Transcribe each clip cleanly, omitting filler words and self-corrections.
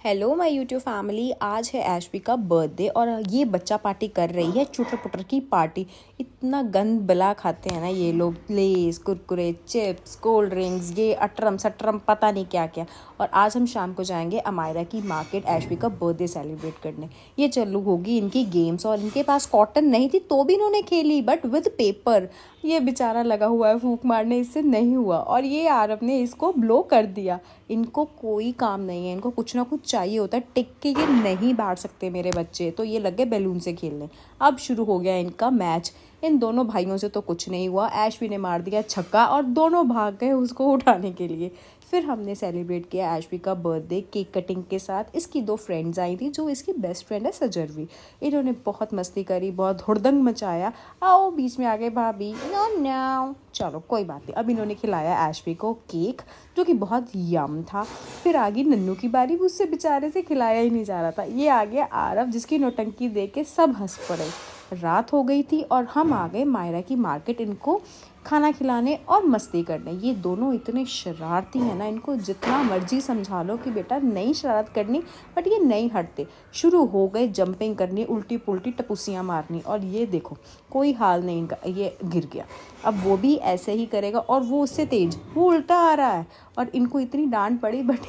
Hello my YouTube family. आज है ऐशवी का बर्थडे और ये बच्चा पार्टी कर रही है, चुटर पुटर की पार्टी। इतना गंद बला खाते हैं ना ये लोग, less, Kurkure, chips, cold drinks, ये अटरम सटरम पता नहीं क्या क्या। और आज हम शाम को जाएंगे अमायरा की मार्केट ऐशवी का बर्थडे सेलिब्रेट करने। ये चालू होगी इनकी गेम्स और इनके पास कॉटन नहीं थी तो भी इन्होंने खेली, बट विद पेपर। ये बेचारा लगा हुआ है फूंक मारने, इससे नहीं हुआ और ये आरव ने इसको ब्लो कर दिया। इनको कोई काम नहीं है, इनको कुछ ना कुछ चाहिए होता है। टिक के ये नहीं बैठ सकते मेरे बच्चे, तो ये लग गए बैलून से खेलने। अब शुरू हो गया इनका मैच। इन दोनों भाइयों से तो कुछ नहीं हुआ। ऐशवी ने मार दिया छक्का और दोनों भाग गए उसको उठाने के लिए। फिर हमने सेलिब्रेट किया ऐशवी का बर्थडे केक कटिंग के साथ। इसकी 2 फ्रेंड्स आई थी, जो इसकी बेस्ट फ्रेंड है सजरवी। इन्होंने बहुत मस्ती करी, बहुत हुड़दंग मचाया। आओ बीच में आ गए भाभी, नो नो। चलो कोई बात नहीं। अब इन्होंने खिलाया ऐशवी को केक, जो कि बहुत यम था। फिर आ गई नन्नू की बारी, उससे बेचारे से खिलाया ही नहीं जा रहा था। ये आ गया आरव, जिसकी नौटंकी देख के सब हंस पड़े। रात हो गई थी और हम आ गए मायरा की मार्केट इनको खाना खिलाने और मस्ती करने। ये दोनों इतने शरारती हैं ना, इनको जितना मर्जी समझा लो कि बेटा नहीं शरारत करनी, बट ये नहीं हटते। शुरू हो गए जंपिंग करनी, उल्टी पुल्टी टपुसियाँ मारनी। और ये देखो कोई हाल नहीं इनका, ये गिर गया। अब वो भी ऐसे ही करेगा और वो उससे तेज, वो उल्टा आ रहा है और इनको इतनी डांट पड़ी, बट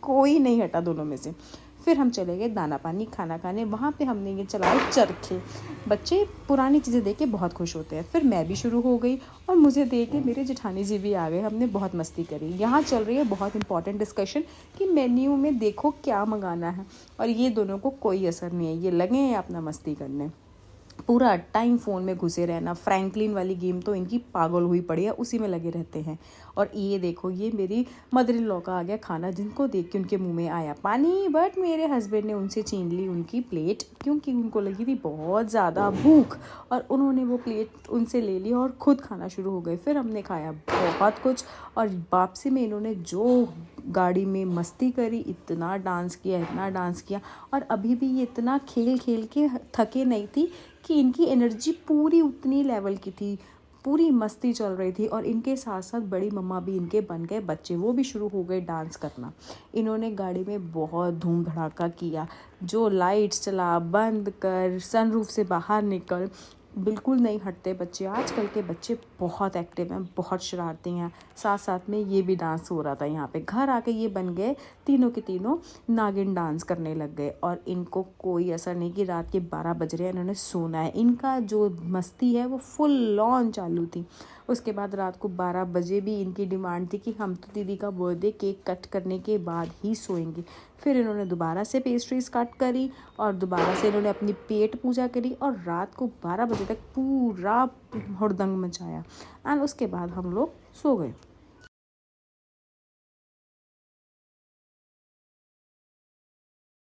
कोई नहीं हटा दोनों में से। फिर हम चले गए दाना पानी खाना खाने। वहाँ पे हमने ये चलाए चरखे। बच्चे पुरानी चीज़ें देख के बहुत खुश होते हैं। फिर मैं भी शुरू हो गई और मुझे देख के मेरे जेठानी जी भी आ गए। हमने बहुत मस्ती करी। यहाँ चल रही है बहुत इंपॉर्टेंट डिस्कशन कि मेन्यू में देखो क्या मंगाना है, और ये दोनों को कोई असर नहीं है, ये लगे हैं अपना मस्ती करने। पूरा टाइम फ़ोन में घुसे रहना। फ्रैंकलिन वाली गेम तो इनकी पागल हुई पड़ी है, उसी में लगे रहते हैं। और ये देखो, ये मेरी मदर इन लॉ का आ गया खाना, जिनको देख के उनके मुंह में आया पानी, बट मेरे हस्बैंड ने उनसे छीन ली उनकी प्लेट, क्योंकि उनको लगी थी बहुत ज़्यादा भूख और उन्होंने वो प्लेट उनसे ले ली और ख़ुद खाना शुरू हो गए। फिर हमने खाया बहुत कुछ और वापसी में इन्होंने जो गाड़ी में मस्ती करी, इतना डांस किया, इतना डांस किया। और अभी भी ये इतना खेल खेल के थके नहीं थी कि इनकी एनर्जी पूरी उतनी लेवल की थी। पूरी मस्ती चल रही थी और इनके साथ साथ बड़ी मम्मा भी इनके बन गए बच्चे, वो भी शुरू हो गए डांस करना। इन्होंने गाड़ी में बहुत धूम धड़ाका किया, जो लाइट्स चला, बंद कर, सनरूफ से बाहर निकल। बिल्कुल नहीं हटते बच्चे। आजकल के बच्चे बहुत एक्टिव हैं, बहुत शरारती हैं। साथ साथ में ये भी डांस हो रहा था यहाँ पे। घर आके ये बन गए तीनों के तीनों नागिन डांस करने लग गए और इनको कोई असर नहीं कि रात के 12 बज रहे हैं, इन्होंने सोना है। इनका जो मस्ती है वो फुल ऑन चालू थी। उसके बाद रात को 12 बजे भी इनकी डिमांड थी कि हम तो दीदी का बर्थडे केक कट करने के बाद ही सोएंगे। फिर इन्होंने दोबारा से पेस्ट्रीज कट करी और दोबारा से इन्होंने अपनी पेट पूजा करी और रात को 12 बजे तक पूरा हुड़दंग मचाया। एंड उसके बाद हम लोग सो गए।